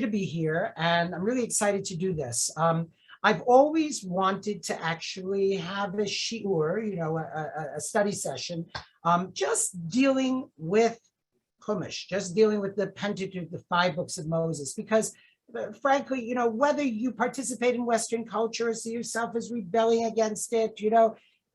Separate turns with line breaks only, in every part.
to be here, and I'm really excited to do this. I've always wanted to actually have a shiur, a study session, just dealing with Chumash, just dealing with the Pentateuch, the 5 books of Moses, because frankly, whether you participate in Western culture or see yourself as rebelling against it,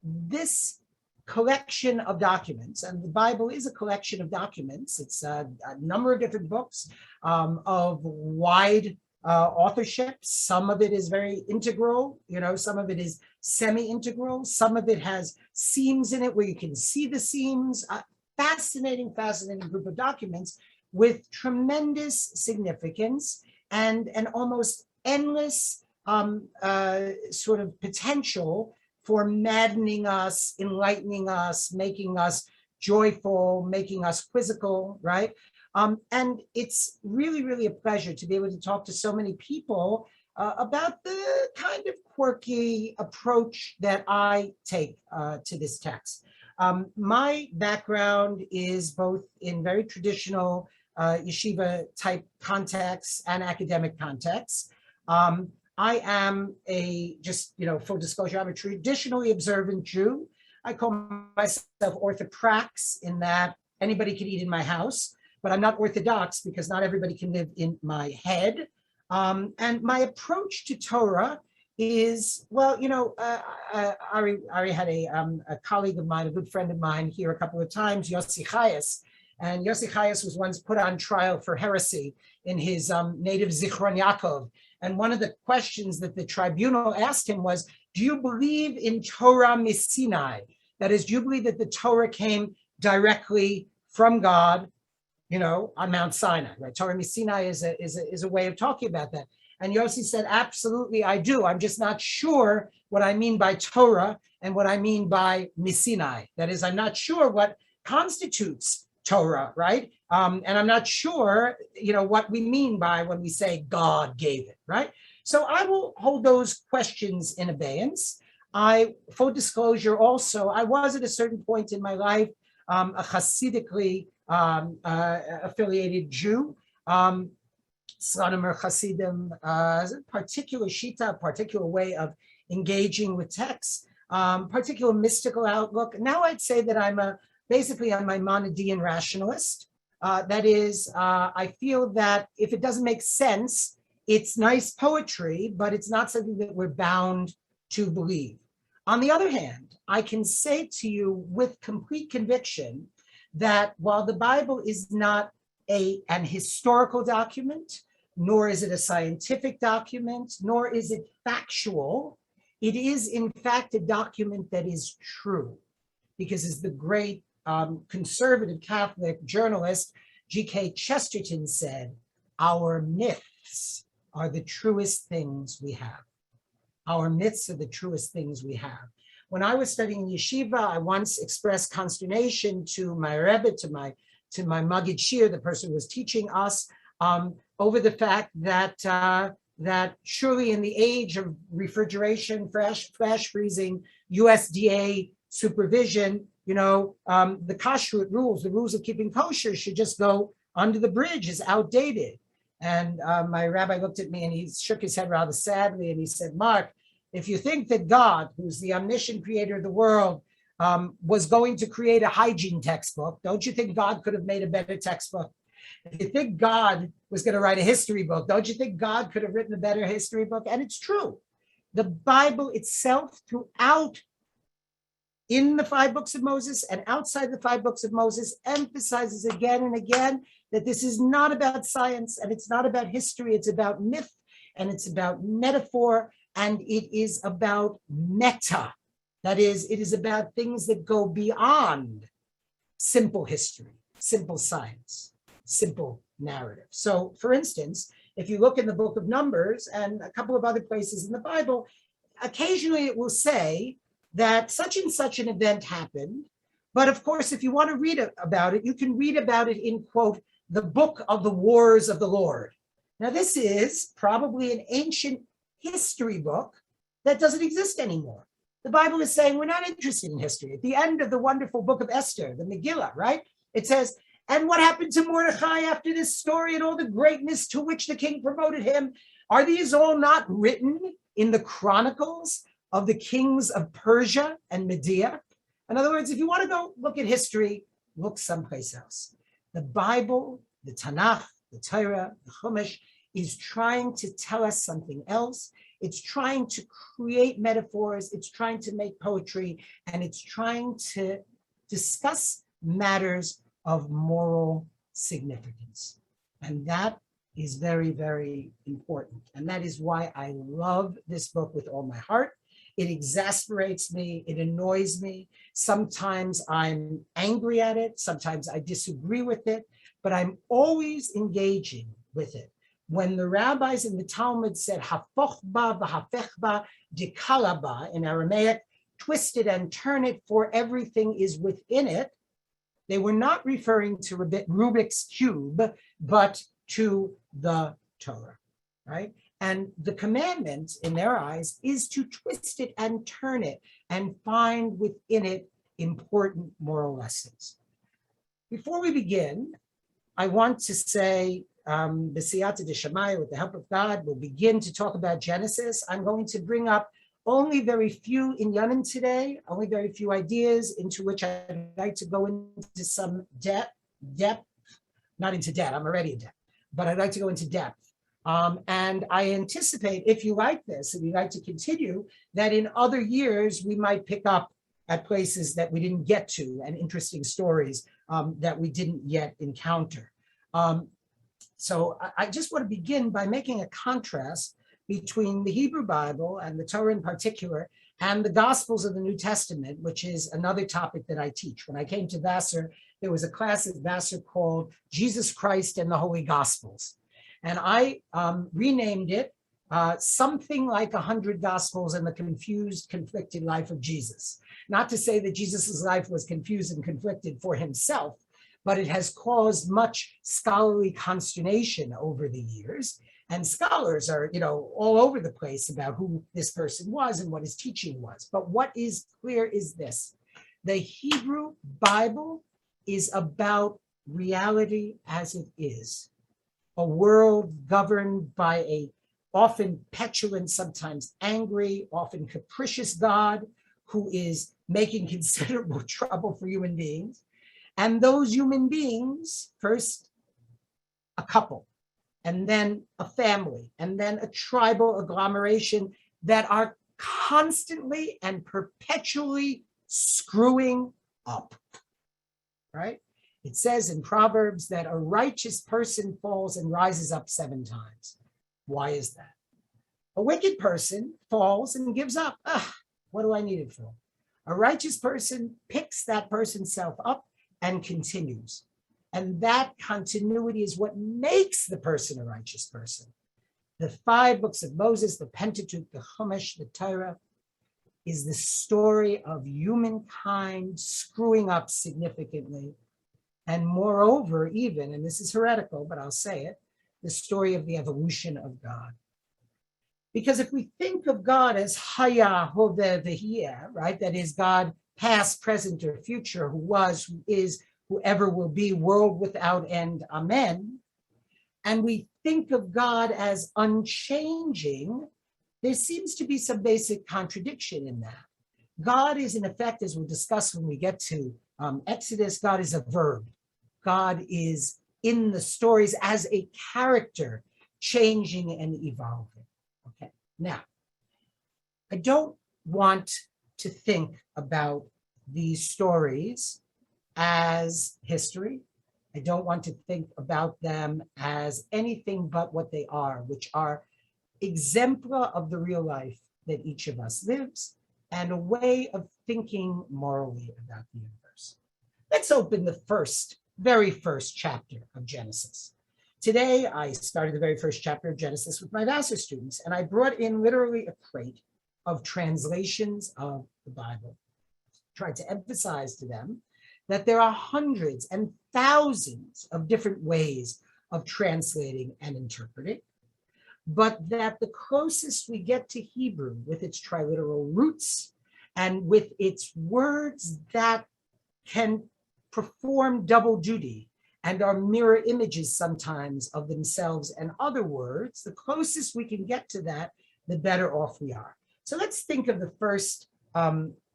this collection of documents, and the Bible is a collection of documents. It's a number of different books of wide authorship. Some of it is very integral, some of it is semi-integral. Some of it has seams in it where you can see the seams. Fascinating group of documents with tremendous significance and an almost endless sort of potential for maddening us, enlightening us, making us joyful, making us quizzical, right? And it's really, really a pleasure to be able to talk to so many people about the kind of quirky approach that I take to this text. My background is both in very traditional yeshiva type contexts and academic contexts. I am full disclosure, I'm a traditionally observant Jew. I call myself orthoprax in that anybody can eat in my house, but I'm not orthodox because not everybody can live in my head. And my approach to Torah is, Ari had a colleague of mine, a good friend of mine here a couple of times, Yossi Chayes. And Yossi Chayes was once put on trial for heresy in his native Zichron Yaakov. And one of the questions that the tribunal asked him was, do you believe in Torah Sinai? That is, do you believe that the Torah came directly from God, on Mount Sinai, right? Torah Sinai is a way of talking about that. And Yossi said, absolutely, I do. I'm just not sure what I mean by Torah and what I mean by Sinai. That is, I'm not sure what constitutes Torah, right? And I'm not sure, what we mean by when we say God gave it, right? So I will hold those questions in abeyance. Full disclosure also, I was at a certain point in my life a Hasidically affiliated Jew. Slonimer Hasidim, particular shita, particular way of engaging with texts, particular mystical outlook. Now I'd say that I'm basically a Maimonidean rationalist. That is, I feel that if it doesn't make sense, it's nice poetry, but it's not something that we're bound to believe. On the other hand, I can say to you with complete conviction that while the Bible is not an historical document, nor is it a scientific document, nor is it factual, it is in fact a document that is true. Because as the great conservative Catholic journalist G.K. Chesterton said, our myths are the truest things we have. Our myths are the truest things we have. When I was studying yeshiva, I once expressed consternation to my Rebbe, to my Magid Shir, the person who was teaching us, over the fact that surely in the age of refrigeration, flash freezing, USDA supervision, the kashrut rules, the rules of keeping kosher should just go under the bridge, is outdated. And my rabbi looked at me and he shook his head rather sadly and he said, Mark, if you think that God, who's the omniscient creator of the world, was going to create a hygiene textbook, don't you think God could have made a better textbook? If you think God was going to write a history book, don't you think God could have written a better history book? And it's true. The Bible itself, throughout, in the 5 books of Moses and outside the 5 books of Moses, emphasizes again and again that this is not about science and it's not about history. It's about myth and it's about metaphor and it is about meta. That is, it is about things that go beyond simple history, simple science, simple narrative. So, for instance, if you look in the book of Numbers and a couple of other places in the Bible, occasionally it will say that such and such an event happened. But of course, if you want to read about it, you can read about it in, quote, the book of the wars of the Lord. Now, this is probably an ancient history book that doesn't exist anymore. The Bible is saying we're not interested in history. At the end of the wonderful book of Esther, the Megillah, right? It says, And what happened to Mordecai after this story and all the greatness to which the king promoted him? Are these all not written in the chronicles of the kings of Persia and Media? In other words, if you want to go look at history, look someplace else. The Bible, the Tanakh, the Torah, the Chumash is trying to tell us something else. It's trying to create metaphors. It's trying to make poetry, and it's trying to discuss matters of moral significance. And that is very, very important. And that is why I love this book with all my heart. It exasperates me. It annoys me. Sometimes I'm angry at it. Sometimes I disagree with it, but I'm always engaging with it. When the rabbis in the Talmud said, hafoch ba v'hafech ba dikala ba, in Aramaic, twist it and turn it, for everything is within it, they were not referring to Rubik's Cube, but to the Torah, right? And the commandment, in their eyes, is to twist it and turn it and find within it important moral lessons. Before we begin, I want to say, B'siyata d'Shammai, with the help of God, we'll begin to talk about Genesis. I'm going to bring up only very few inyanim today, only very few ideas into which I'd like to go into some depth, not into debt, I'm already in debt, but I'd like to go into depth. And I anticipate, if you like this and you'd like to continue, that in other years we might pick up at places that we didn't get to and interesting stories that we didn't yet encounter. So I just want to begin by making a contrast between the Hebrew Bible and the Torah in particular and the Gospels of the New Testament, which is another topic that I teach. When I came to Vassar, there was a class at Vassar called Jesus Christ and the Holy Gospels. And I renamed it something like 100 Gospels and the Confused, Conflicted Life of Jesus. Not to say that Jesus's life was confused and conflicted for himself, but it has caused much scholarly consternation over the years. And scholars are, all over the place about who this person was and what his teaching was. But what is clear is this: the Hebrew Bible is about reality as it is. A world governed by a often petulant, sometimes angry, often capricious God who is making considerable trouble for human beings. And those human beings, first a couple, and then a family, and then a tribal agglomeration that are constantly and perpetually screwing up, right? It says in Proverbs that a righteous person falls and rises up 7 times. Why is that? A wicked person falls and gives up. What do I need it for? A righteous person picks that person's self up and continues. And that continuity is what makes the person a righteous person. The 5 books of Moses, the Pentateuch, the Chumash, the Torah, is the story of humankind screwing up significantly. And moreover, even, and this is heretical, but I'll say it, the story of the evolution of God. Because if we think of God as Haya, Hoveh, V'Hieh, right, that is God past, present, or future, who was, who is, whoever will be, world without end, amen, and we think of God as unchanging, there seems to be some basic contradiction in that. God is, in effect, as we'll discuss when we get to Exodus, God is a verb. God is in the stories as a character, changing and evolving. Okay, now, I don't want to think about these stories as history. I don't want to think about them as anything but what they are, which are exemplar of the real life that each of us lives and a way of thinking morally about the universe. Let's open the very first chapter of Genesis. Today, I started the very first chapter of Genesis with my Vassar students, and I brought in literally a crate of translations of the Bible. Tried to emphasize to them that there are hundreds and thousands of different ways of translating and interpreting, but that the closest we get to Hebrew with its triliteral roots and with its words that can perform double duty and are mirror images sometimes of themselves and other words. The closest we can get to that, the better off we are. So let's think of the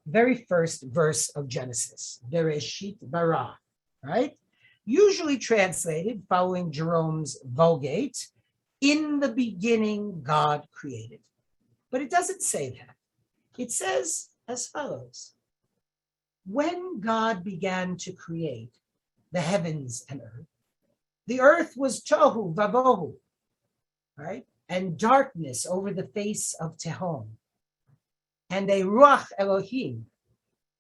very first verse of Genesis, BEREISHIT bara, right? Usually translated, following Jerome's Vulgate, in the beginning God created. But it doesn't say that. It says as follows: when God began to create the heavens and earth, the earth was tohu vavohu, right? And darkness over the face of Tehom, and a ruach Elohim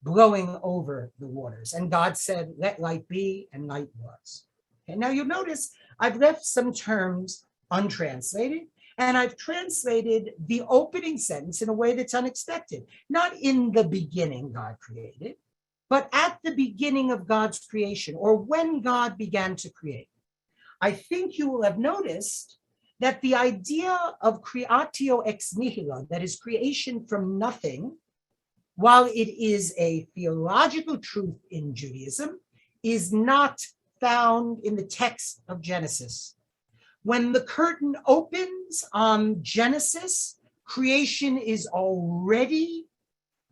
blowing over the waters. And God said, let light be, and light was. Okay, now you'll notice I've left some terms untranslated, and I've translated the opening sentence in a way that's unexpected. Not in the beginning God created, but at the beginning of God's creation, or when God began to create. I think you will have noticed that the idea of creatio ex nihilo, that is creation from nothing, while it is a theological truth in Judaism, is not found in the text of Genesis. When the curtain opens on Genesis, creation is already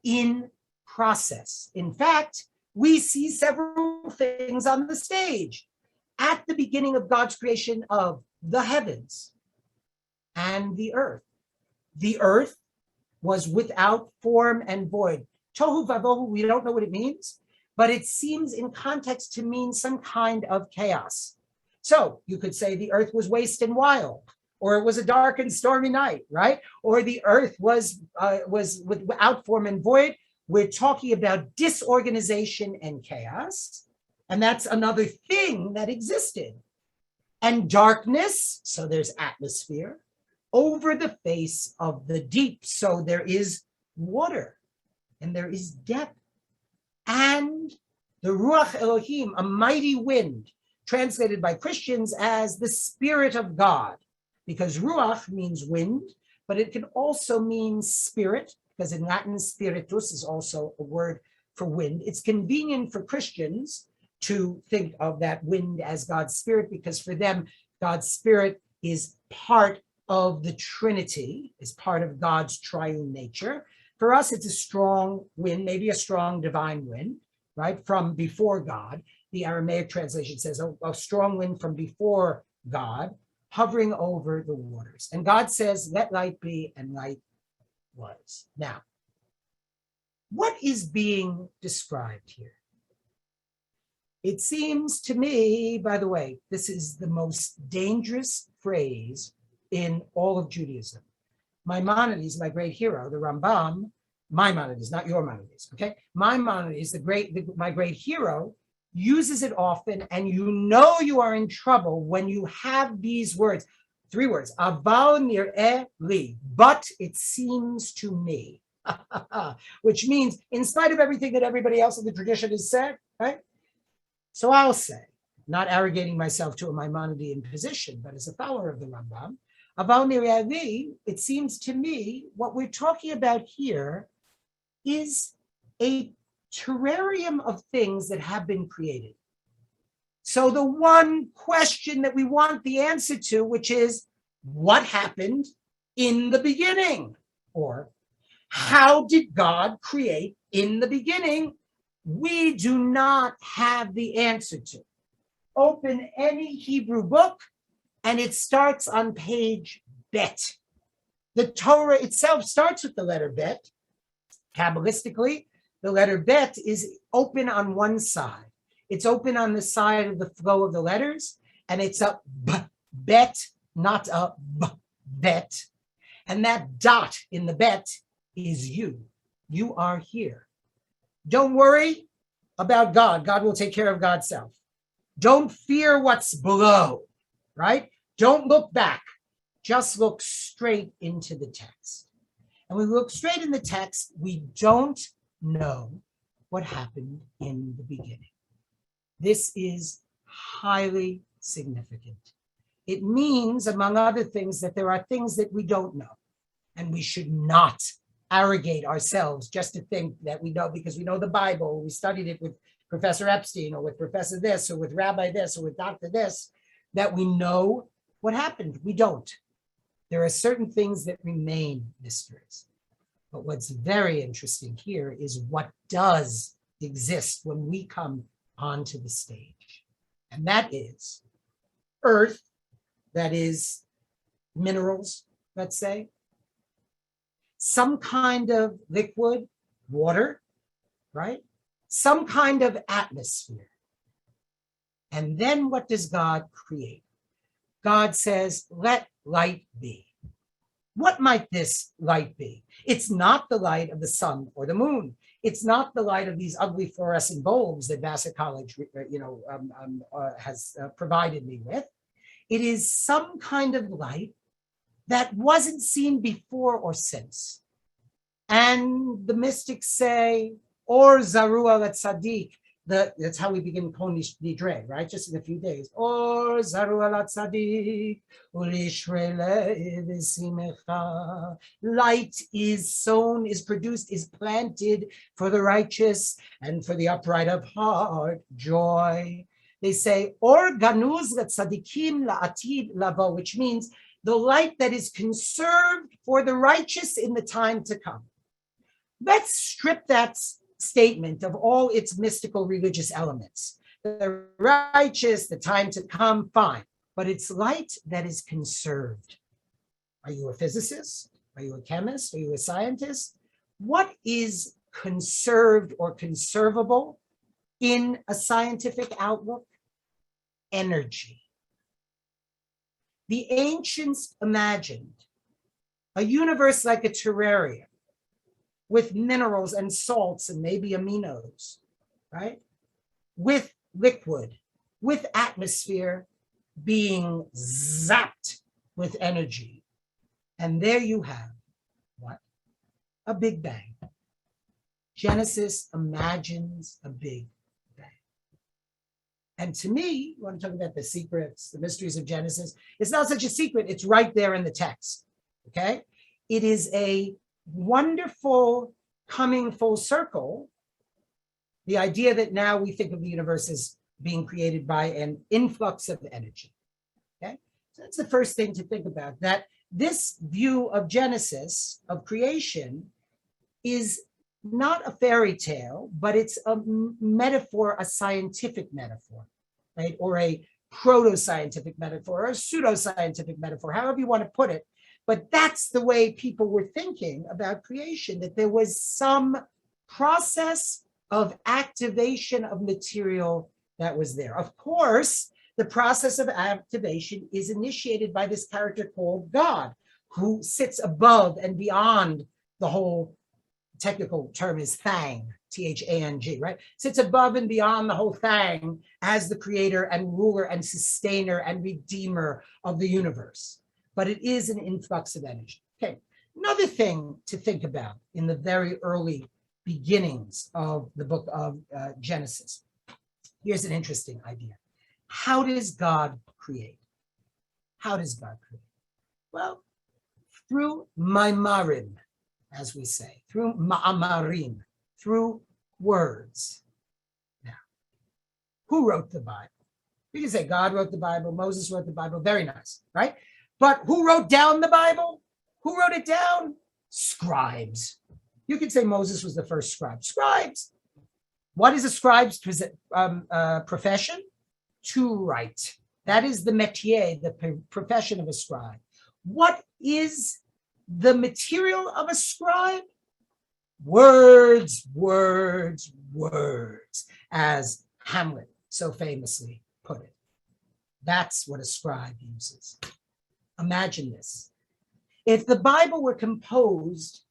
in process. In fact, we see several things on the stage. At the beginning of God's creation of the heavens and the earth was without form and void. Tohu vavohu, we don't know what it means, but it seems in context to mean some kind of chaos. So you could say the earth was waste and wild, or it was a dark and stormy night, right? Or the earth was without form and void. We're talking about disorganization and chaos, and that's another thing that existed. And darkness, so there's atmosphere, over the face of the deep. So there is water, and there is depth. And the Ruach Elohim, a mighty wind, translated by Christians as the Spirit of God, because Ruach means wind, but it can also mean spirit, because in Latin, spiritus is also a word for wind. It's convenient for Christians to think of that wind as God's Spirit, because for them, God's Spirit is part of the Trinity, is part of God's triune nature. For us, it's a strong wind, maybe a strong divine wind, right, from before God. The Aramaic translation says a strong wind from before God, hovering over the waters. And God says, let light be, and light was. Now, what is being described here? It seems to me, by the way, this is the most dangerous phrase in all of Judaism. Maimonides, my great hero, the Rambam, Maimonides, not your Maimonides, okay? Maimonides, my great hero, uses it often, and you know you are in trouble when you have these words, 3 words, aval nir'eh li, but it seems to me, which means in spite of everything that everybody else in the tradition has said, right? So I'll say, not arrogating myself to a Maimonidean position, but as a follower of the Rambam, aval nir'eh li, it seems to me, what we're talking about here is a terrarium of things that have been created. So the one question that we want the answer to, which is, what happened in the beginning? Or how did God create in the beginning? We do not have the answer to. Open any Hebrew book, and it starts on page Bet. The Torah itself starts with the letter Bet. Kabbalistically, the letter Bet is open on one side. It's open on the side of the flow of the letters, and it's a B, Bet, not a B, Bet. And that dot in the Bet is you. You are here. Don't worry about God. God will take care of God's self. Don't fear what's below, right? Don't look back. Just look straight into the text. And when we look straight in the text, we don't know what happened in the beginning. This is highly significant. It means, among other things, that there are things that we don't know, and we should not arrogate ourselves just to think that we know because we know the Bible, we studied it with Professor Epstein or with Professor this or with Rabbi this or with Dr. this, that we know what happened. We don't. There are certain things that remain mysteries. But what's very interesting here is what does exist when we come onto the stage. And that is earth, that is minerals, let's say, some kind of liquid, water, right? Some kind of atmosphere. And then what does God create? God says, let light be. What might this light be? It's not the light of the sun or the moon. It's not the light of these ugly fluorescent bulbs that Vassar College, has provided me with. It is some kind of light that wasn't seen before or since. And the mystics say, or Zarua let Tzaddik, that's how we begin Kol Nidre, right? Just in a few days. Or Zarua let Tzaddik, light is sown, is produced, is planted for the righteous and for the upright of heart, joy. They say, or Ganuz let Tzaddikim la'atid lavo, which means the light that is conserved for the righteous in the time to come. Let's strip that statement of all its mystical religious elements. The righteous, the time to come, fine. But it's light that is conserved. Are you a physicist? Are you a chemist? Are you a scientist? What is conserved or conservable in a scientific outlook? Energy. The ancients imagined a universe like a terrarium with minerals and salts and maybe aminos, right? With liquid, with atmosphere being zapped with energy. And there you have what? A Big Bang. Genesis imagines a Big Bang. And to me, you want to talk about the secrets, the mysteries of Genesis, it's not such a secret, it's right there in the text, okay? It is a wonderful coming full circle, the idea that now we think of the universe as being created by an influx of energy, okay? So that's the first thing to think about, that this view of Genesis, of creation, is not a fairy tale, but it's a metaphor, a scientific metaphor, right? Or a proto-scientific metaphor, or a pseudo-scientific metaphor, however you want to put it. But that's the way people were thinking about creation, that there was some process of activation of material that was there. Of course, the process of activation is initiated by this character called God, who sits above and beyond the whole, technical term is thang, T-H-A-N-G, right? Sits above and beyond the whole thing as the creator and ruler and sustainer and redeemer of the universe. But it is an influx of energy. Okay, another thing to think about in the very early beginnings of the book of Genesis. Here's an interesting idea. How does God create? How does God create? Well, through maimarim, as we say, through ma'amarim, through words. Now, who wrote the Bible? You can say God wrote the Bible, Moses wrote the Bible, very nice, right? But who wrote down the Bible? Who wrote it down? Scribes. You could say Moses was the first scribe. Scribes. What is a scribe's profession? To write. That is the métier, the profession of a scribe. What is the material of a scribe? Words, words, words, as Hamlet so famously put it. That's what a scribe uses. Imagine this. If the Bible were composed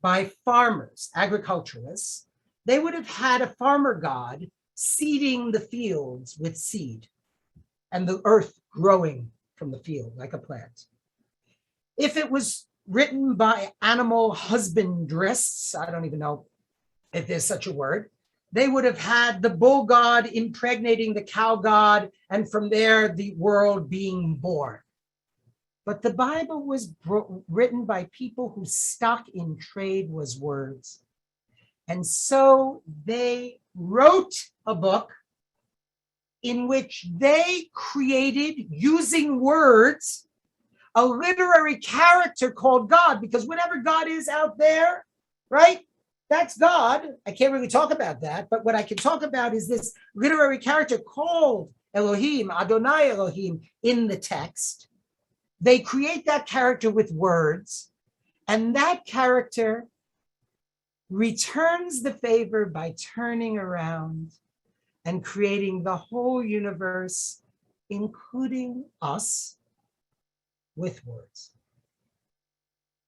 by farmers, agriculturalists, they would have had a farmer god seeding the fields with seed and the earth growing from the field like a plant. If it was written by animal husbandrists, I don't even know if there's such a word, they would have had the bull god impregnating the cow god, and from there the world being born. But the Bible was written by people whose stock in trade was words. And so they wrote a book in which they created, using words, a literary character called God, because whatever God is out there, right? That's God. I can't really talk about that, but what I can talk about is this literary character called Elohim, Adonai Elohim, in the text. They create that character with words, and that character returns the favor by turning around and creating the whole universe, including us, with words.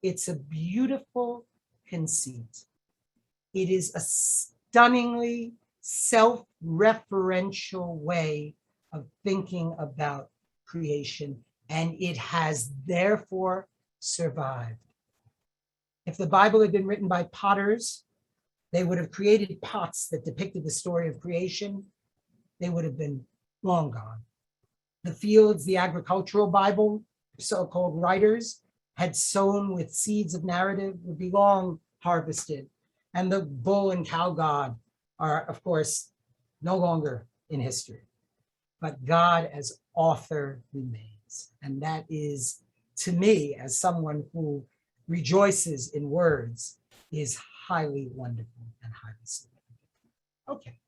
It's a beautiful conceit. It is a stunningly self-referential way of thinking about creation, and it has therefore survived. If the Bible had been written by potters, they would have created pots that depicted the story of creation. They would have been long gone. The fields, the agricultural Bible, so-called writers, had sown with seeds of narrative would be long harvested. And the bull and cow god are, of course, no longer in history. But God as author remains. And that is, to me, as someone who rejoices in words, is highly wonderful and highly significant. Okay.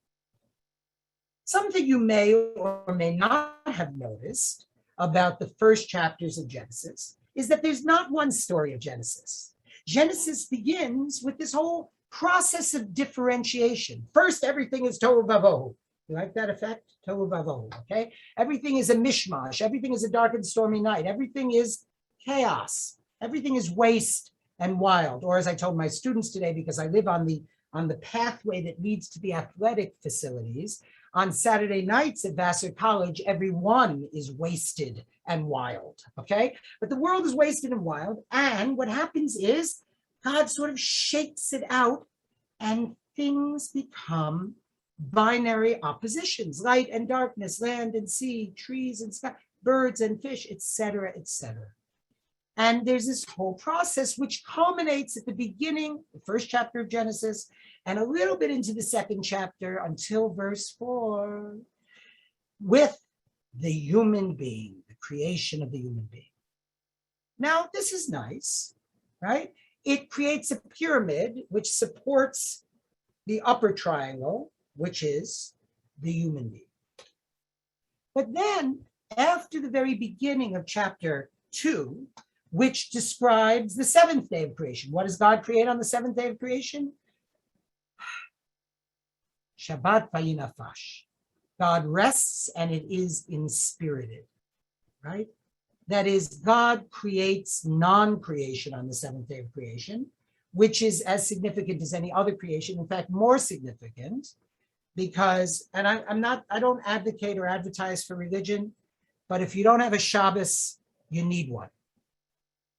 Something you may or may not have noticed about the first chapters of Genesis is that there's not one story of Genesis. Genesis begins with this whole process of differentiation. First, everything is tohu vavohu. You like that effect? Tohu vavohu, okay? Everything is a mishmash. Everything is a dark and stormy night. Everything is chaos. Everything is waste and wild. Or as I told my students today, because I live on the pathway that leads to the athletic facilities, on Saturday nights at Vassar College, everyone is wasted and wild, okay? But the world is wasted and wild, and what happens is God sort of shakes it out, and things become binary oppositions: light and darkness, land and sea, trees and sky, birds and fish, etc., etc. And there's this whole process which culminates at the beginning, the first chapter of Genesis, and a little bit into the second chapter until verse 4, with the human being, the creation of the human being. Now, this is nice, right? It creates a pyramid which supports the upper triangle, which is the human being. But then, after the very beginning of chapter 2, which describes the seventh day of creation, what does God create on the seventh day of creation? Shabbat vayinafash. God rests and it is inspirited, right? That is, God creates non-creation on the seventh day of creation, which is as significant as any other creation, in fact, more significant, because, and I don't advocate or advertise for religion, but if you don't have a Shabbos, you need one.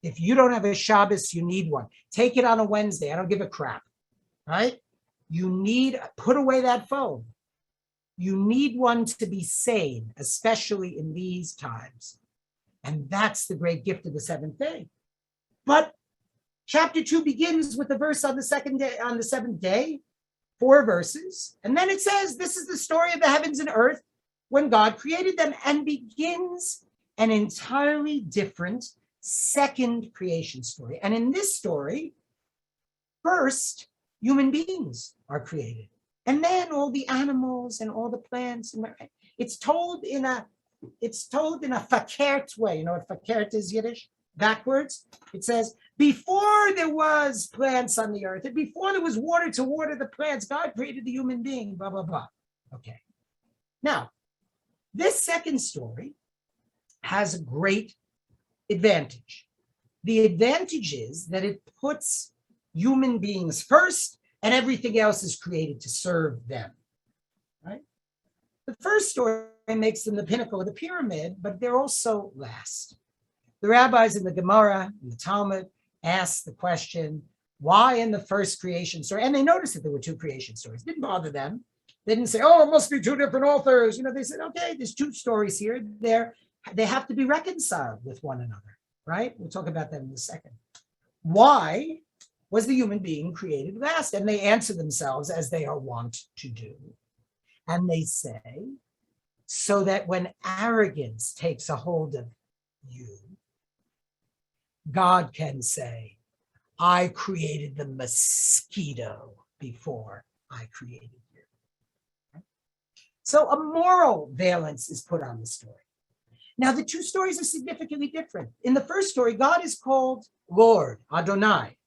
If you don't have a Shabbos, you need one. Take it on a Wednesday. I don't give a crap, right? You need, put away that phone. You need one to be sane, especially in these times. And that's the great gift of the seventh day. But chapter 2 begins with the verse on the seventh day, 4 verses. And then it says, this is the story of the heavens and earth when God created them, and begins an entirely different second creation story. And in this story, first, human beings are created. And then all the animals and all the plants. And it's told in a verkehrt way. You know what verkehrt is, Yiddish? Backwards. It says, before there was plants on the earth, and before there was water to water the plants, God created the human being, blah, blah, blah. Okay. Now, this second story has a great advantage. The advantage is that it puts human beings first, and everything else is created to serve them, right? The first story makes them the pinnacle of the pyramid, but they're also last. The rabbis in the Gemara, in the Talmud, asked the question, why in the first creation story? And they noticed that there were 2 creation stories. It didn't bother them. They didn't say, oh, it must be 2 different authors. You know, they said, okay, there's 2 stories here. They have to be reconciled with one another, right? We'll talk about that in a second. Why was the human being created last? And they answer themselves as they are wont to do. And they say, so that when arrogance takes a hold of you, God can say, I created the mosquito before I created you. So a moral valence is put on the story. Now, the two stories are significantly different. In the first story, God is called Lord, Adonai.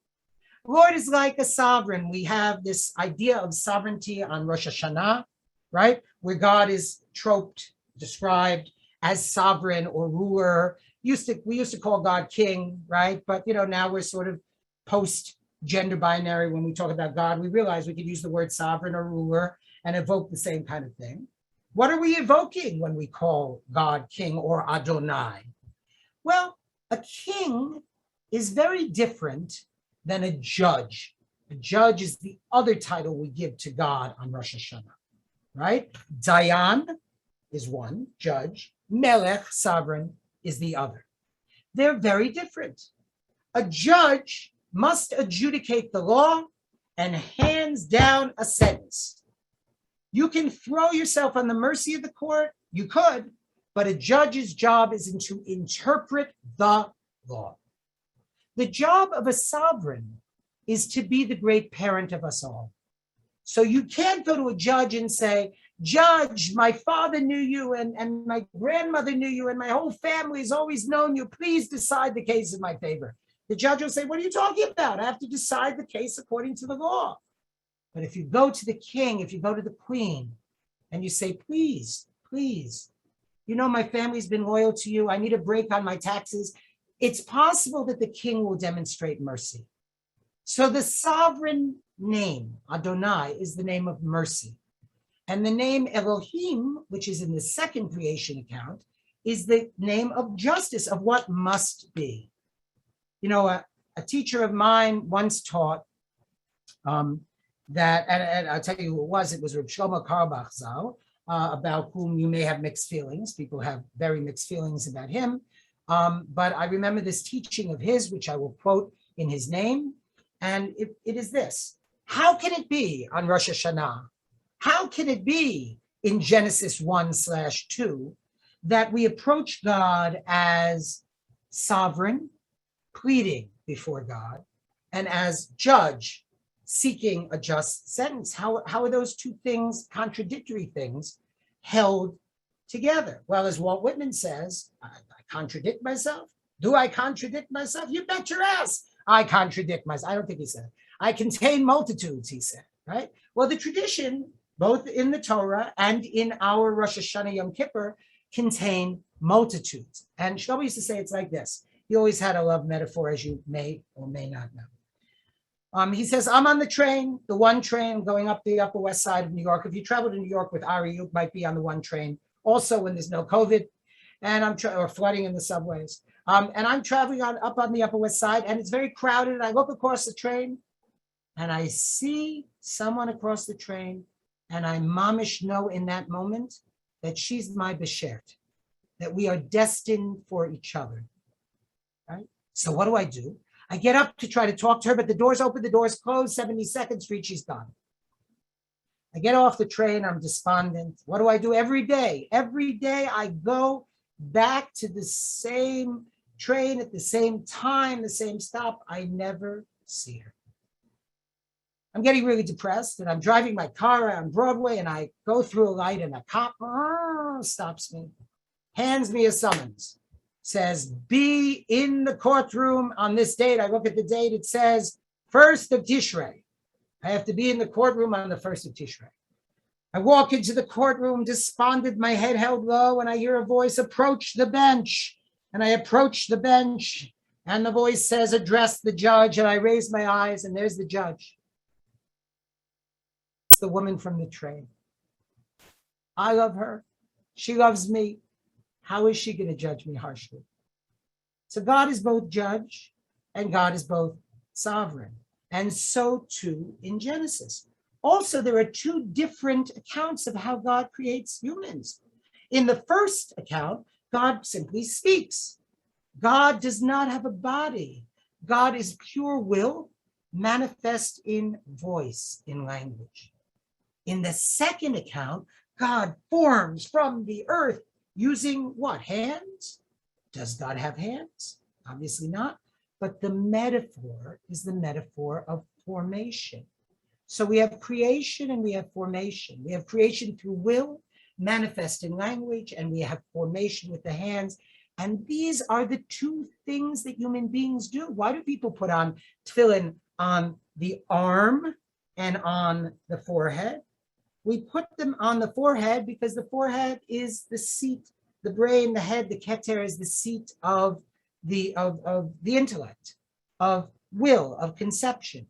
Lord is like a sovereign. We have this idea of sovereignty on Rosh Hashanah, right? Where God is troped, described as sovereign or ruler. We used to call God king, right? But now we're sort of post-gender binary. When we talk about God, we realize we could use the word sovereign or ruler and evoke the same kind of thing. What are we evoking when we call God king or Adonai? Well, a king is very different than a judge. A judge is the other title we give to God on Rosh Hashanah, right? Dayan is one, judge. Melech, sovereign, is the other. They're very different. A judge must adjudicate the law and hands down a sentence. You can throw yourself on the mercy of the court, you could, but a judge's job is to interpret the law. The job of a sovereign is to be the great parent of us all. So you can't go to a judge and say, Judge, my father knew you and my grandmother knew you and my whole family has always known you. Please decide the case in my favor. The judge will say, what are you talking about? I have to decide the case according to the law. But if you go to the king, if you go to the queen, and you say, please, my family's been loyal to you. I need a break on my taxes. It's possible that the king will demonstrate mercy. So the sovereign name, Adonai, is the name of mercy. And the name Elohim, which is in the second creation account, is the name of justice, of what must be. A teacher of mine once taught that, and I'll tell you who it was Reb Shlomo Carlebach Zal, about whom you may have mixed feelings. People have very mixed feelings about him. But I remember this teaching of his, which I will quote in his name. And it is this: how can it be on Rosh Hashanah? How can it be in Genesis 1/2 that we approach God as sovereign, pleading before God, and as judge, seeking a just sentence? How are those two things, contradictory things, held together? Well, as Walt Whitman says, I contradict myself. Do I contradict myself? You bet your ass I contradict myself. I don't think he said. I contain multitudes, he said, right? Well, the tradition, both in the Torah and in our Rosh Hashanah Yom Kippur, contain multitudes. And Shlomo used to say it's like this. He always had a love metaphor, as you may or may not know. He says, I'm on the train, the one train going up the Upper West Side of New York. If you travel to New York with Ari, you might be on the one train. Also, when there's no COVID, and or flooding in the subways. And I'm traveling up on the Upper West Side, and it's very crowded. And I look across the train, and I see someone across the train, and I mamish know in that moment that she's my beshert, that we are destined for each other, right? So what do? I get up to try to talk to her, but the doors open, the doors closed, 72nd Street, she's gone. I get off the train, I'm despondent. What do? Every day I go back to the same train at the same time, the same stop. I never see her. I'm getting really depressed, and I'm driving my car on Broadway, and I go through a light, and a cop stops me, hands me a summons, says, be in the courtroom on this date. I look at the date, it says 1st of Tishrei. I have to be in the courtroom on the 1st of Tishrei. I walk into the courtroom, despondent, my head held low, and I hear a voice, approach the bench. And I approach the bench, and the voice says, address the judge. And I raise my eyes, and there's the judge. It's the woman from the train. I love her. She loves me. How is she going to judge me harshly? So God is both judge, and God is both sovereign. And so too in Genesis. Also, there are two different accounts of how God creates humans. In the first account, God simply speaks. God does not have a body. God is pure will, manifest in voice, in language. In the second account, God forms from the earth using what? Hands? Does God have hands? Obviously not. But the metaphor is the metaphor of formation. So we have creation and we have formation. We have creation through will, manifest in language, and we have formation with the hands. And these are the two things that human beings do. Why do people put on tefillin on the arm and on the forehead? We put them on the forehead because the forehead is the seat, the brain, the head, the keter is the seat of the intellect, of will, of conception.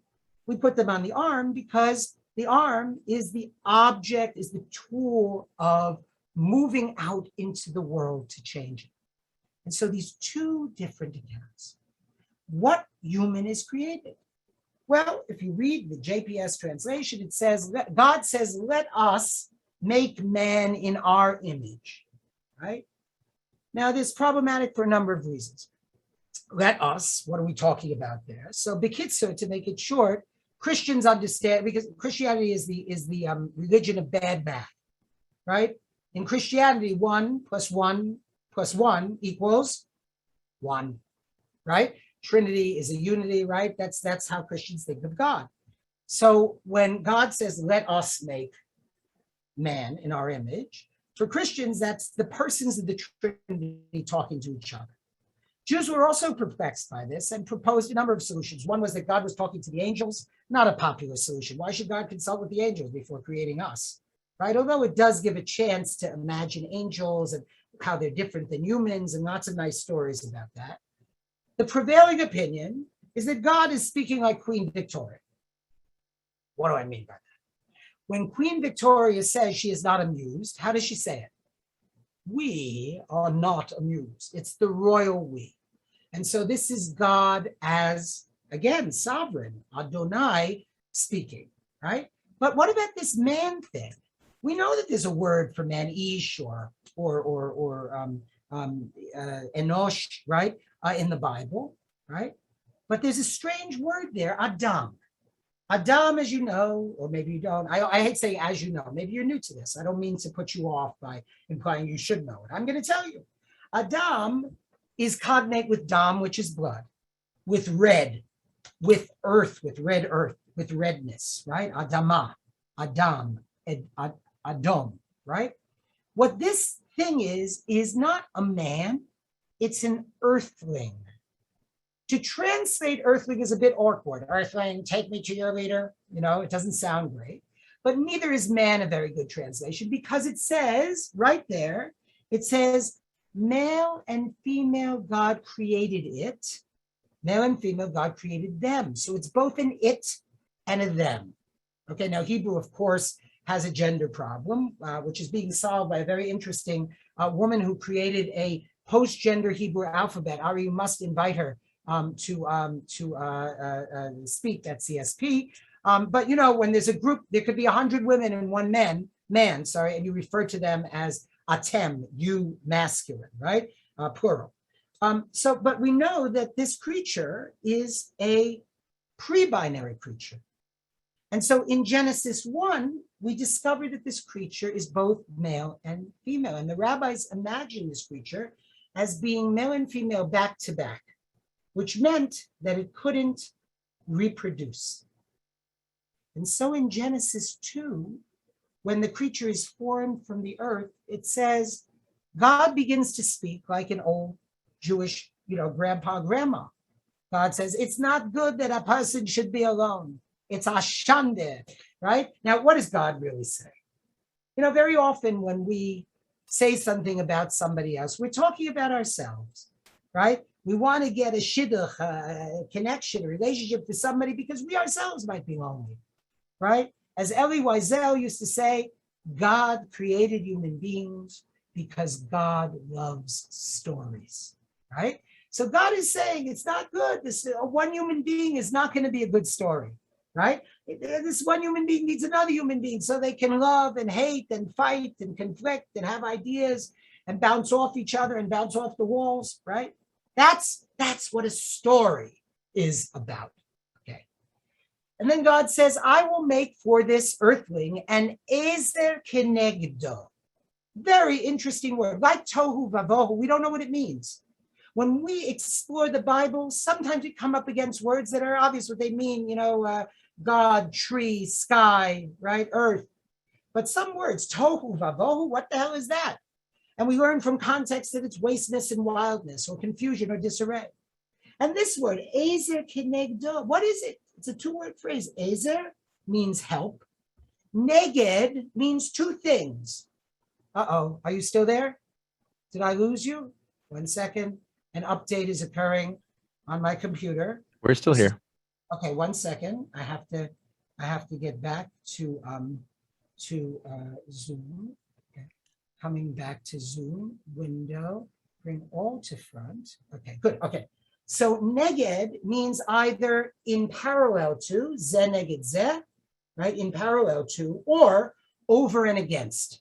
We put them on the arm because the arm is the object, is the tool of moving out into the world to change it. And so these two different accounts. What human is created? Well, if you read the JPS translation, it says, God says, let us make man in our image, right? Now, this is problematic for a number of reasons. Let us, what are we talking about there? So, Bekitzer, to make it short, Christians understand, because Christianity is the religion of bad math, right? In Christianity, 1 + 1 + 1 equals 1, right? Trinity is a unity, right? That's how Christians think of God. So when God says, let us make man in our image, for Christians, that's the persons of the Trinity talking to each other. Jews were also perplexed by this and proposed a number of solutions. One was that God was talking to the angels, not a popular solution. Why should God consult with the angels before creating us, right? Although it does give a chance to imagine angels and how they're different than humans and lots of nice stories about that. The prevailing opinion is that God is speaking like Queen Victoria. What do I mean by that? When Queen Victoria says she is not amused, how does she say it? We are not amused. It's the royal we. And so this is God as, again, sovereign, Adonai speaking, right? But what about this man thing? We know that there's a word for man, ish or enosh, right, in the Bible, right? But there's a strange word there, Adam. Adam, as you know, or maybe you don't. I hate saying as you know. Maybe you're new to this. I don't mean to put you off by implying you should know it. I'm going to tell you. Adam is cognate with dam, which is blood, with red, with earth, with red earth, with redness, right? Adama, Adam, Adom, right? What this thing is not a man, it's an earthling. To translate earthling is a bit awkward. Earthling, take me to your leader. You know, it doesn't sound great. But neither is man a very good translation because it says right there, it says, male and female, God created it. Male and female, God created them. So it's both an it and a them. Okay, now Hebrew, of course, has a gender problem, which is being solved by a very interesting woman who created a post-gender Hebrew alphabet. Ari, you must invite her to speak at CSP. But you know, when there's a group, there could be 100 women and one man, and you refer to them as atem, you masculine, right? Plural. But we know that this creature is a pre-binary creature. And so in Genesis 1, we discover that this creature is both male and female. And the rabbis imagine this creature as being male and female back to back, which meant that it couldn't reproduce. And so in Genesis 2, when the creature is formed from the earth, it says, God begins to speak like an old Jewish, grandpa, grandma. God says, it's not good that a person should be alone. It's ashande, right? Now, what does God really say? Very often when we say something about somebody else, we're talking about ourselves, right? We want to get a shidduch, a connection, a relationship to somebody because we ourselves might be lonely, right? As Elie Wiesel used to say, God created human beings because God loves stories, right? So God is saying it's not good. This one human being is not going to be a good story, right? This one human being needs another human being so they can love and hate and fight and conflict and have ideas and bounce off each other and bounce off the walls, right? That's what a story is about, okay? And then God says, I will make for this earthling an ezer kenegdo. Very interesting word. Like tohu vavohu, we don't know what it means. When we explore the Bible, sometimes we come up against words that are obvious what they mean, God, tree, sky, right, earth. But some words, tohu vavohu, what the hell is that? And we learn from context that it's wasteness and wildness or confusion or disarray. And this word, ezer kenegdo, what is it? It's a two-word phrase. Ezer means help. Neged means two things. Uh-oh, are you still there? Did I lose you? 1 second. An update is occurring on my computer.
We're still here.
Okay, 1 second. I have to get back to Zoom. Okay. Coming back to Zoom window. Bring all to front. Okay, good. Okay. So neged means either in parallel to, ze neged ze, right? In parallel to, or over and against.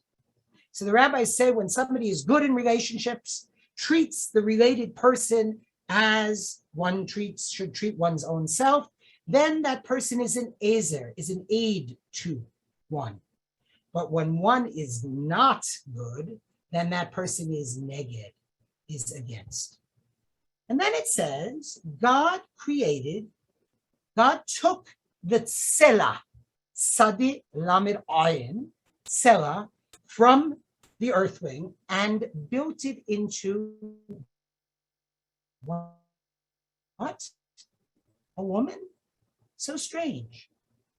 So the rabbis say when somebody is good in relationships, treats the related person as one should treat one's own self, then that person is an ezer, is an aid to one. But when one is not good, then that person is neged, is against. And then it says, God took the tsela, sadi lamed ayin, tsela, from the earthling and built it into what? A woman? So strange.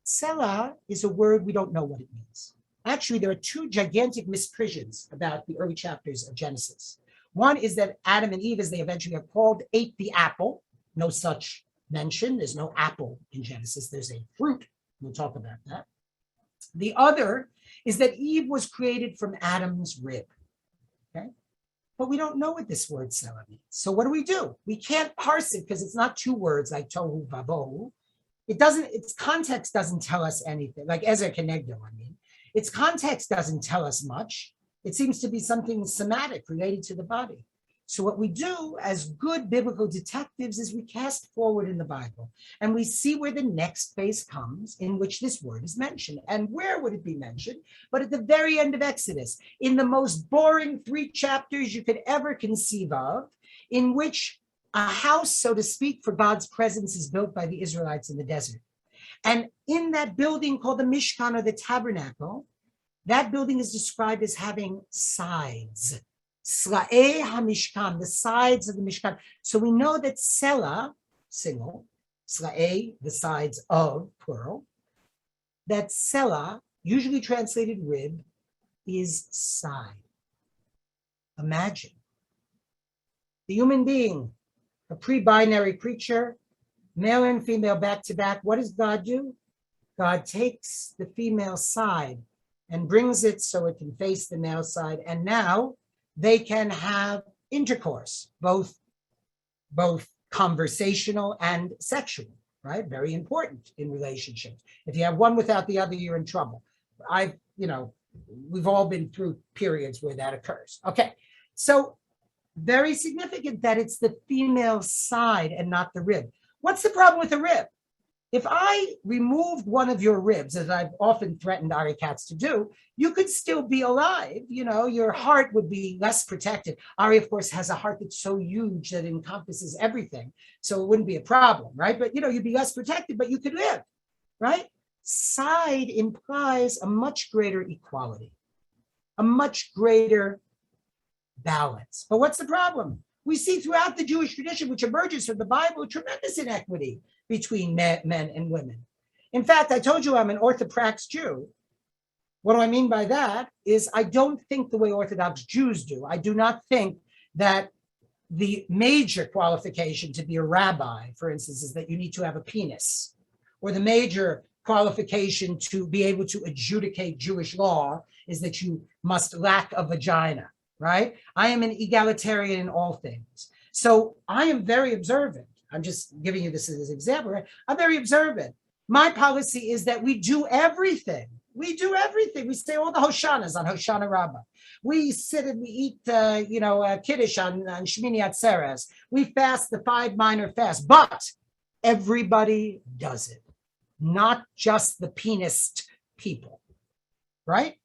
Tsela is a word we don't know what it means. Actually, there are two gigantic misprisions about the early chapters of Genesis. One is that Adam and Eve, as they eventually are called, ate the apple. No such mention. There's no apple in Genesis. There's a fruit. We'll talk about that. The other is that Eve was created from Adam's rib. Okay? But we don't know what this word tsela means. So what do? We can't parse it because it's not two words like tohu vabohu. Its context doesn't tell us anything, like ezer kenegdo, I mean. Its context doesn't tell us much. It seems to be something somatic related to the body. So what we do as good biblical detectives is we cast forward in the Bible and we see where the next phase comes in which this word is mentioned. And where would it be mentioned? But at the very end of Exodus, in the most boring 3 chapters you could ever conceive of, in which a house, so to speak, for God's presence is built by the Israelites in the desert. And in that building called the Mishkan, or the tabernacle, that building is described as having sides. Sla'e HaMishkan, the sides of the Mishkan. So we know that Sela, single, Sla'e, the sides of, plural, that Sela, usually translated rib, is side. Imagine the human being, a pre-binary creature, male and female back to back. What does God do? God takes the female side and brings it so it can face the male side. And now they can have intercourse, both conversational and sexual, right? Very important in relationships. If you have one without the other, you're in trouble. We've all been through periods where that occurs. Okay, so very significant that it's the female side and not the rib. What's the problem with the rib? If I removed one of your ribs, as I've often threatened Ari Katz to do, you could still be alive. Your heart would be less protected. Ari, of course, has a heart that's so huge that it encompasses everything. So it wouldn't be a problem, right? But, you'd be less protected, but you could live, right? Side implies a much greater equality, a much greater balance. But what's the problem? We see throughout the Jewish tradition, which emerges from the Bible, tremendous inequity between men and women. In fact, I told you I'm an orthoprax Jew. What do I mean by that is I don't think the way Orthodox Jews do. I do not think that the major qualification to be a rabbi, for instance, is that you need to have a penis, or the major qualification to be able to adjudicate Jewish law is that you must lack a vagina, right? I am an egalitarian in all things. So I am very observant. I'm just giving you this as an example, right? I'm very observant. My policy is that we do everything. We do everything. We say all the Hoshanas on Hoshana Rabbah. We sit and we eat, Kiddush on Shmini Atzeres. We fast the 5 minor fasts, but everybody does it. not just the penist people, right?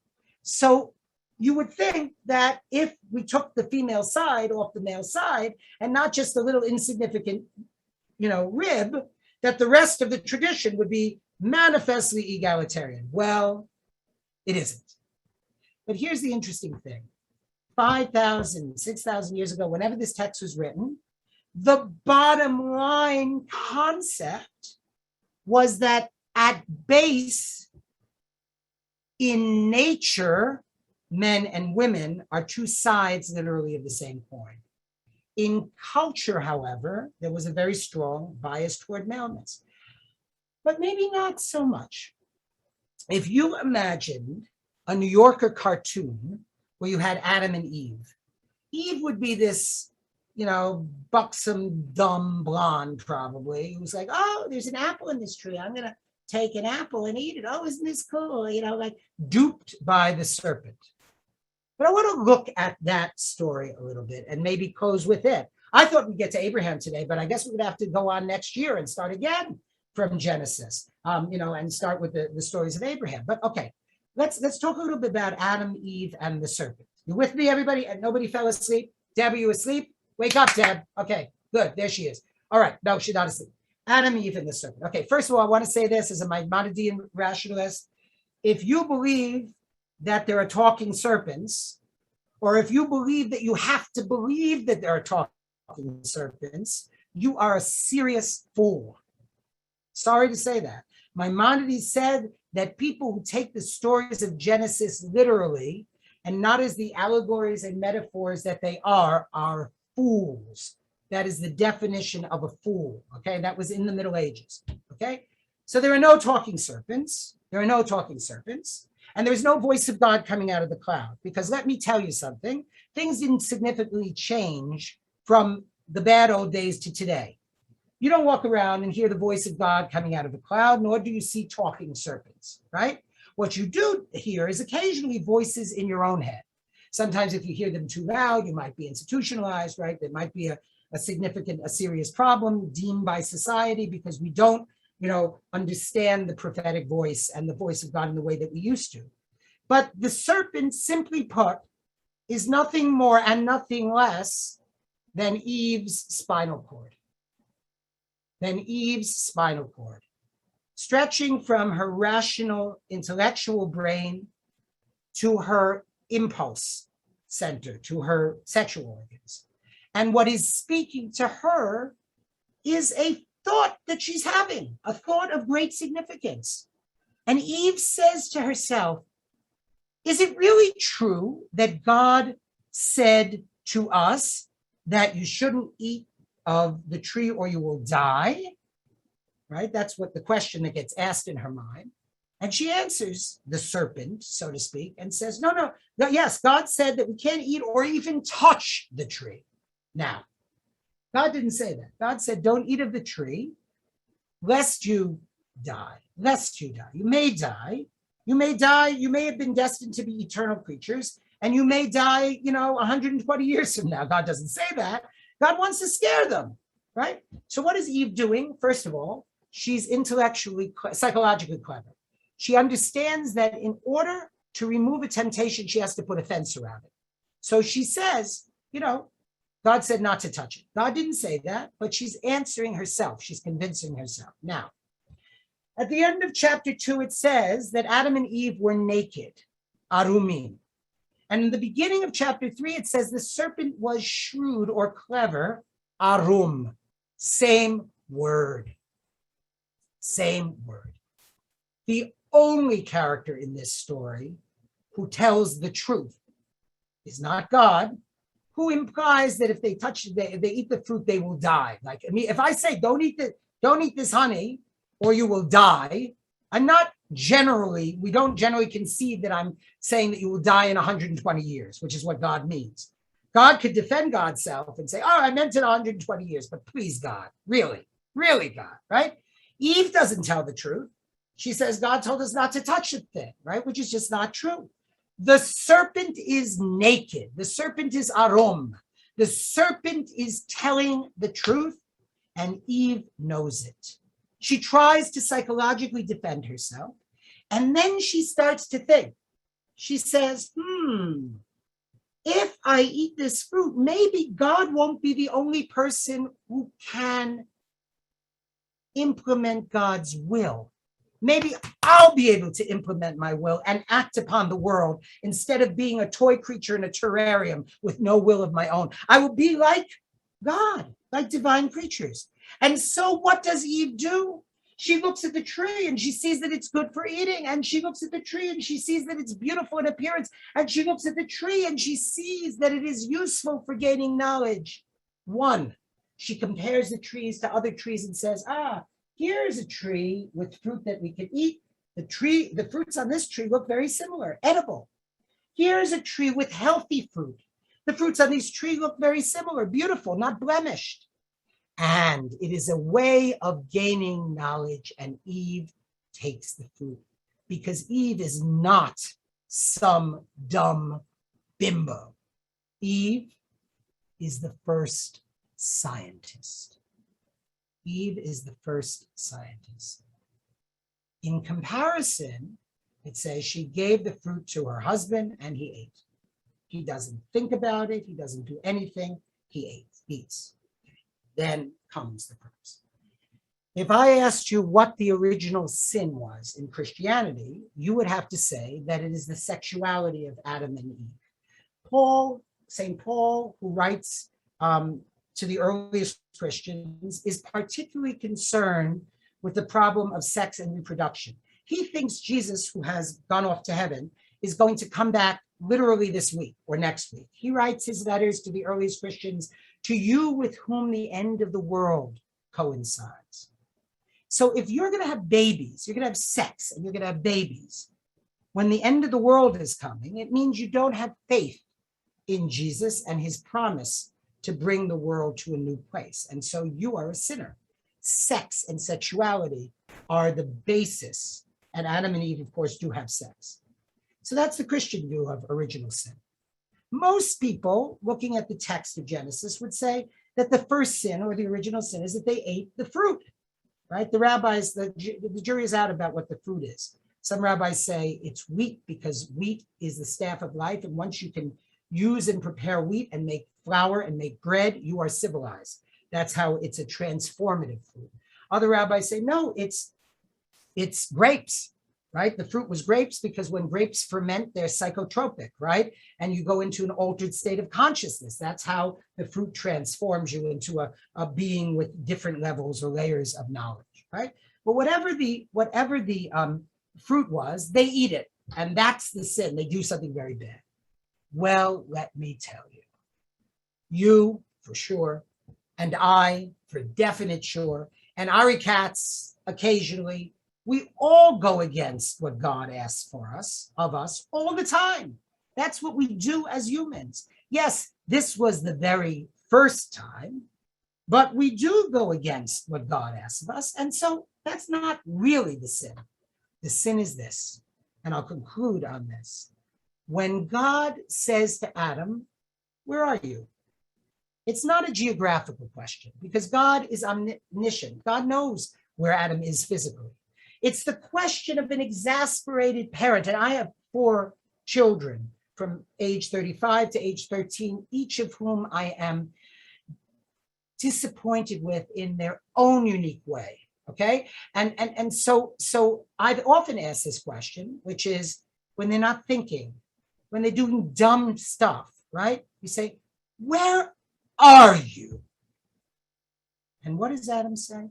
So you would think that if we took the female side off the male side and not just a little insignificant, rib, that the rest of the tradition would be manifestly egalitarian. Well, it isn't. But here's the interesting thing. 5,000, 6,000 years ago, whenever this text was written, the bottom line concept was that at base, in nature, men and women are two sides literally of the same coin. In culture, however, there was a very strong bias toward maleness, but maybe not so much. If you imagined a New Yorker cartoon where you had Adam and Eve, Eve would be this, buxom, dumb blonde probably, who's like, oh, there's an apple in this tree. I'm going to take an apple and eat it. Oh, isn't this cool? Like duped by the serpent. But I want to look at that story a little bit and maybe close with it. I thought we'd get to Abraham today, but I guess we're going to have to go on next year and start again from Genesis, and start with the stories of Abraham. But okay, let's talk a little bit about Adam, Eve, and the serpent. You with me, everybody? And nobody fell asleep? Deb, are you asleep? Wake up, Deb. Okay, good. There she is. All right. No, she's not asleep. Adam, Eve, and the serpent. Okay, first of all, I want to say this as a Maimonidean rationalist. If you believe that there are talking serpents, or if you believe that you have to believe that there are talking serpents, you are a serious fool. Sorry to say that. Maimonides said that people who take the stories of Genesis literally and not as the allegories and metaphors that they are fools. That is the definition of a fool. Okay, that was in the Middle Ages. Okay, so there are no talking serpents. There are no talking serpents. And there's no voice of God coming out of the cloud, because let me tell you something, things didn't significantly change from the bad old days to today. You don't walk around and hear the voice of God coming out of the cloud, nor do you see talking serpents, right? What you do hear is occasionally voices in your own head. Sometimes if you hear them too loud, you might be institutionalized, right? There might be a serious problem deemed by society because we don't understand the prophetic voice and the voice of God in the way that we used to. But the serpent, simply put, is nothing more and nothing less than Eve's spinal cord. Stretching from her rational, intellectual brain to her impulse center, to her sexual organs. And what is speaking to her is a thought that she's having, a thought of great significance. And Eve says to herself, is it really true that God said to us that you shouldn't eat of the tree or you will die? Right? That's what the question that gets asked in her mind. And she answers the serpent, so to speak, and says, no, yes, God said that we can't eat or even touch the tree. Now, God didn't say that. God said, don't eat of the tree, lest you die, You may die. You may have been destined to be eternal creatures, and you may die, 120 years from now. God doesn't say that. God wants to scare them, right? So what is Eve doing? First of all, she's intellectually, psychologically clever. She understands that in order to remove a temptation, she has to put a fence around it. So she says, God said not to touch it. God didn't say that, but she's answering herself. She's convincing herself. Now, at the end of chapter 2, it says that Adam and Eve were naked, arumim. And in the beginning of chapter 3, it says the serpent was shrewd or clever, arum. Same word. The only character in this story who tells the truth is not God, who implies that if they eat the fruit, they will die. Like, if I say don't eat this honey or you will die, we don't generally concede that I'm saying that you will die in 120 years, which is what God means. God could defend God's self and say, oh, I meant it 120 years, but please, God, really, God, right? Eve doesn't tell the truth. She says, God told us not to touch the thing, right? Which is just not true. The serpent is naked. The serpent is arum. The serpent is telling the truth, and Eve knows it. She tries to psychologically defend herself. And then she starts to think. She says, if I eat this fruit, maybe God won't be the only person who can implement God's will. Maybe I'll be able to implement my will and act upon the world instead of being a toy creature in a terrarium with no will of my own. I will be like God, like divine creatures. And so what does Eve do? She looks at the tree and she sees that it's good for eating. And she looks at the tree and she sees that it's beautiful in appearance. And she looks at the tree and she sees that it is useful for gaining knowledge. One, she compares the trees to other trees and says, here's a tree with fruit that we can eat. The fruits on this tree look very similar, edible. Here's a tree with healthy fruit. The fruits on this tree look very similar, beautiful, not blemished. And it is a way of gaining knowledge, and Eve takes the fruit because Eve is not some dumb bimbo. Eve is the first scientist. Eve is the first scientist. In comparison, it says she gave the fruit to her husband and he ate. He doesn't think about it. He doesn't do anything. He eats. Then comes the curse. If I asked you what the original sin was in Christianity, you would have to say that it is the sexuality of Adam and Eve. St. Paul, who writes to the earliest Christians, is particularly concerned with the problem of sex and reproduction. He thinks Jesus, who has gone off to heaven, is going to come back literally this week or next week. He writes his letters to the earliest Christians, to you with whom the end of the world coincides. So if you're going to have babies, you're going to have sex and you're going to have babies, when the end of the world is coming, it means you don't have faith in Jesus and his promise to bring the world to a new place. And so you are a sinner. Sex and sexuality are the basis. And Adam and Eve, of course, do have sex. So that's the Christian view of original sin. Most people looking at the text of Genesis would say that the first sin or the original sin is that they ate the fruit, right? The rabbis, the jury is out about what the fruit is. Some rabbis say it's wheat because wheat is the staff of life. And once you can use and prepare wheat and make flour and make bread, you are civilized. That's how it's a transformative food. Other rabbis say, no, it's grapes, right? The fruit was grapes because when grapes ferment, they're psychotropic, right? And you go into an altered state of consciousness. That's how the fruit transforms you into a being with different levels or layers of knowledge, right? But whatever the fruit was, they eat it. And that's the sin. They do something very bad. Well, let me tell you, you for sure, and I for definite sure, and Ari Katz occasionally, we all go against what God asks for us, of us, all the time. That's what we do as humans. Yes, this was the very first time, but we do go against what God asks of us. And so that's not really the sin. The sin is this, and I'll conclude on this. When God says to Adam, where are you? It's not a geographical question because God is omniscient. God knows where Adam is physically. It's the question of an exasperated parent. And I have 4 children from age 35 to age 13, each of whom I am disappointed with in their own unique way. Okay. And so I've often asked this question, which is when they're not thinking, when they're doing dumb stuff, right? You say, where are you? And what does Adam say?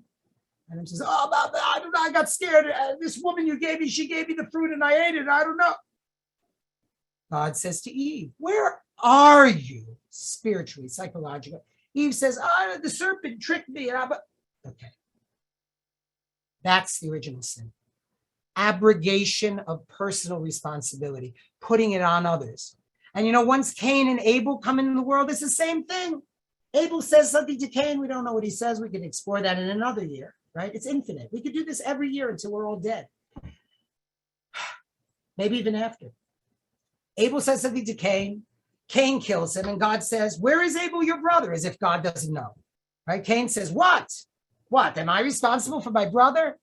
Adam says, oh, I don't know. I got scared. This woman you gave me, she gave me the fruit and I ate it. I don't know. God says to Eve, where are you spiritually, psychologically? Eve says, the serpent tricked me. Okay. That's the original sin. Abrogation of personal responsibility, putting it on others. And once Cain and Abel come into the world, it's the same thing. Abel says something to Cain. We don't know what he says. We can explore that in another year, right? It's infinite. We could do this every year until we're all dead. Maybe even after. Abel says something to Cain. Cain kills him. And God says, where is Abel, your brother? As if God doesn't know, right? Cain says, what? What, am I responsible for my brother?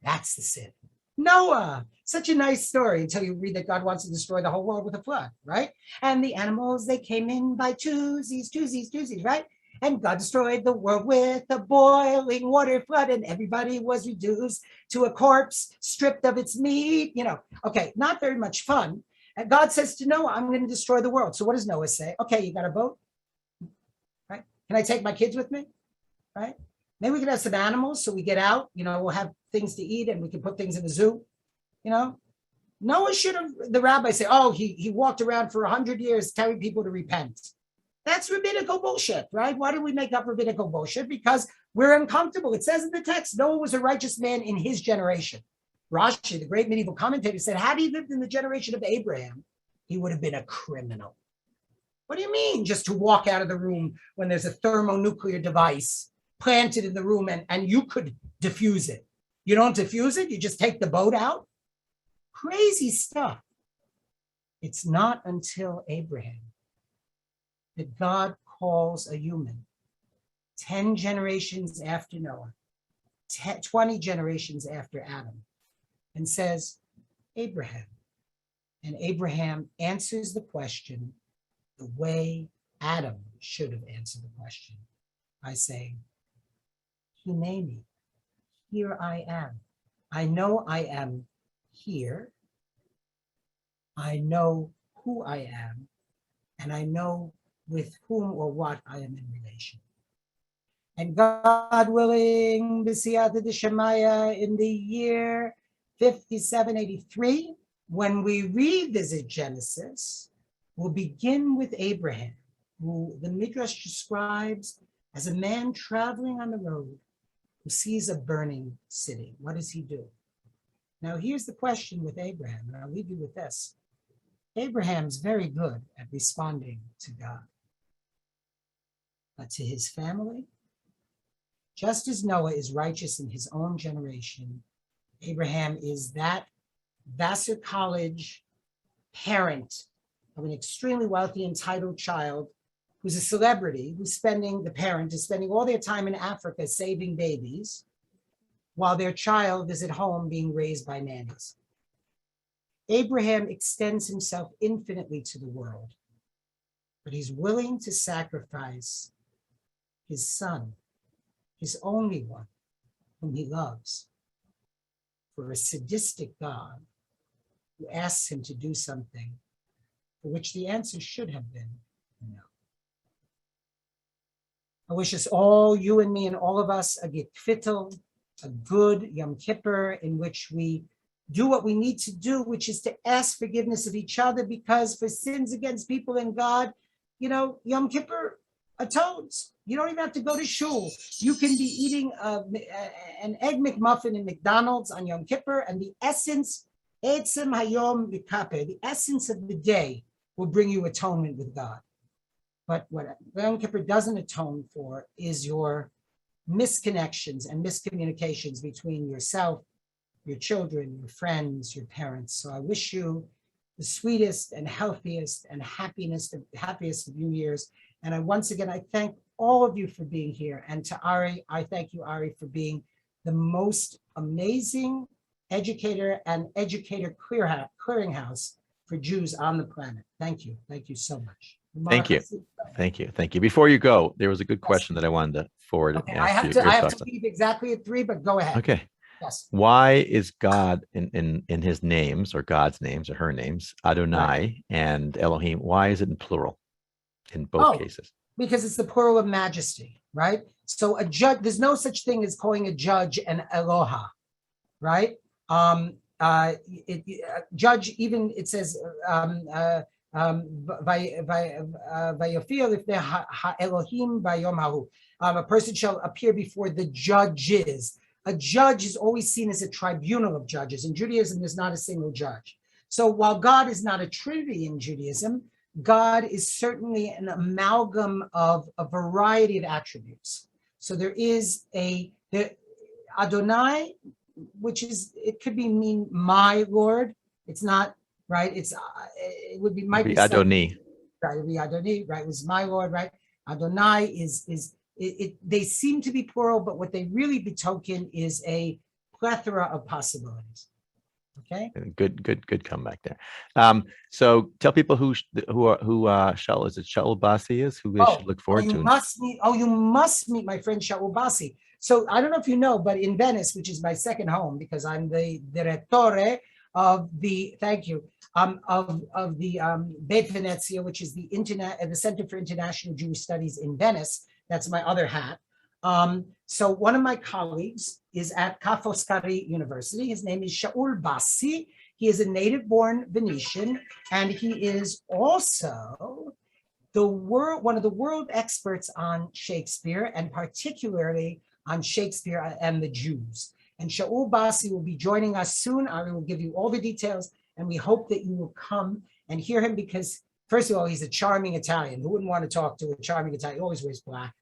That's the sin. Noah, such a nice story until you read that God wants to destroy the whole world with a flood, right? And the animals, they came in by twosies, right? And God destroyed the world with a boiling water flood, and everybody was reduced to a corpse stripped of its meat. Okay, not very much fun. And God says to Noah, I'm going to destroy the world. So what does Noah say? Okay, you got a boat, right? Can I take my kids with me, right? Maybe we can have some animals so we get out, we'll have things to eat and we can put things in the zoo, Noah should have, the rabbi say, oh, he walked around for 100 years telling people to repent. That's rabbinical bullshit, right? Why do we make up rabbinical bullshit? Because we're uncomfortable. It says in the text, Noah was a righteous man in his generation. Rashi, the great medieval commentator, said, had he lived in the generation of Abraham, he would have been a criminal. What do you mean just to walk out of the room when there's a thermonuclear device planted in the room and you could diffuse it? You don't diffuse it, you just take the boat out? Crazy stuff. It's not until Abraham that God calls a human 10 generations after Noah, 20 generations after Adam, and says, Abraham. And Abraham answers the question the way Adam should have answered the question, by saying, Hineni, here I am. I know I am here. I know who I am, and I know with whom or what I am in relation. And God willing, B'siyata D'Shemaya, in the year 5783, when we revisit Genesis, we'll begin with Abraham, who the Midrash describes as a man traveling on the road who sees a burning city. What does he do? Now, here's the question with Abraham, and I'll leave you with this. Abraham's very good at responding to God. But to his family, just as Noah is righteous in his own generation, Abraham is that Vassar College parent of an extremely wealthy, entitled child who's a celebrity, the parent is spending all their time in Africa saving babies, while their child is at home being raised by nannies. Abraham extends himself infinitely to the world, but he's willing to sacrifice his son, his only one, whom he loves, for a sadistic God who asks him to do something for which the answer should have been no. I wish us all, you and me and all of us, a gitfittel, a good Yom Kippur in which we do what we need to do, which is to ask forgiveness of each other, because for sins against people and God, Yom Kippur atones. You don't even have to go to shul. You can be eating an egg McMuffin in McDonald's on Yom Kippur, and the essence, Etzem Hayom V'Kaper, the essence of the day will bring you atonement with God. But what Yom Kippur doesn't atone for is your misconnections and miscommunications between yourself, your children, your friends, your parents. So I wish you the sweetest and healthiest and happiest of New Years. And I thank all of you for being here. And to Ari, I thank you, Ari, for being the most amazing educator and educator clearinghouse for Jews on the planet. Thank you. Thank you so much.
Thank you. Thank you. Thank you. Before you go, there was a good question that I wanted to forward.
Okay, I have to leave exactly at 3, but go ahead.
Okay.
Yes.
Why is God in his names, or God's names or her names, Adonai and Elohim, why is it in plural in both cases?
Because it's the plural of majesty, right? So a judge, there's no such thing as calling a judge an Eloha, right? Judge, even it says Vayofil if they're Elohim Bayom Hahu. A person shall appear before the judges. A judge is always seen as a tribunal of judges. In Judaism, there's not a single judge. So while God is not a trinity in Judaism, God is certainly an amalgam of a variety of attributes. So there is the Adonai, which is, it could mean my Lord. It's not, right? It might be
Adoni.
Right, it would be Adoni, right? It was my Lord, right? Adonai is they seem to be plural, but what they really betoken is a plethora of possibilities. Okay.
Good comeback there. So tell people who Shaul, is it Shaul Bassi is, who they should look forward to.
You must meet my friend Shaul Bassi. So I don't know if you know, but in Venice, which is my second home, because I'm the Director of the Beit Venezia, which is the Center for International Jewish Studies in Venice. That's my other hat. So one of my colleagues is at Ca' Foscari University. His name is Shaul Bassi. He is a native-born Venetian, and he is also one of the world experts on Shakespeare, and particularly on Shakespeare and the Jews. And Shaul Bassi will be joining us soon. I will give you all the details, and we hope that you will come and hear him because, first of all, he's a charming Italian. Who wouldn't want to talk to a charming Italian? He always wears black,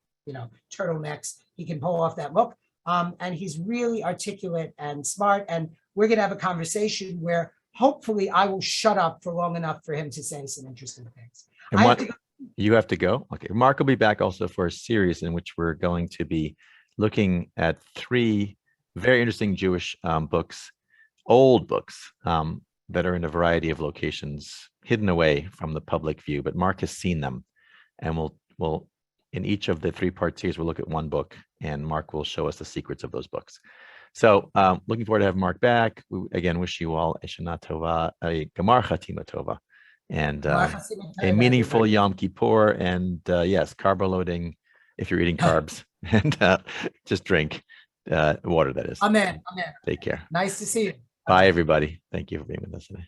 turtlenecks. He can pull off that look. And he's really articulate and smart. And we're going to have a conversation where hopefully I will shut up for long enough for him to say some interesting things.
And you have to go? Okay. Mark will be back also for a series in which we're going to be looking at 3 very interesting Jewish books, old books that are in a variety of locations, hidden away from the public view. But Mark has seen them, and we'll in each of the 3-part series, we'll look at one book, and Mark will show us the secrets of those books. So looking forward to have Mark back. We again wish you all a Shana Tova, a Gemar Chatima Tova, and a meaningful Yom Kippur, and yes, carb loading if you're eating carbs, and just drink water, that is.
Amen.
Take care.
Nice to see you.
Bye, everybody. Thank you for being with us today.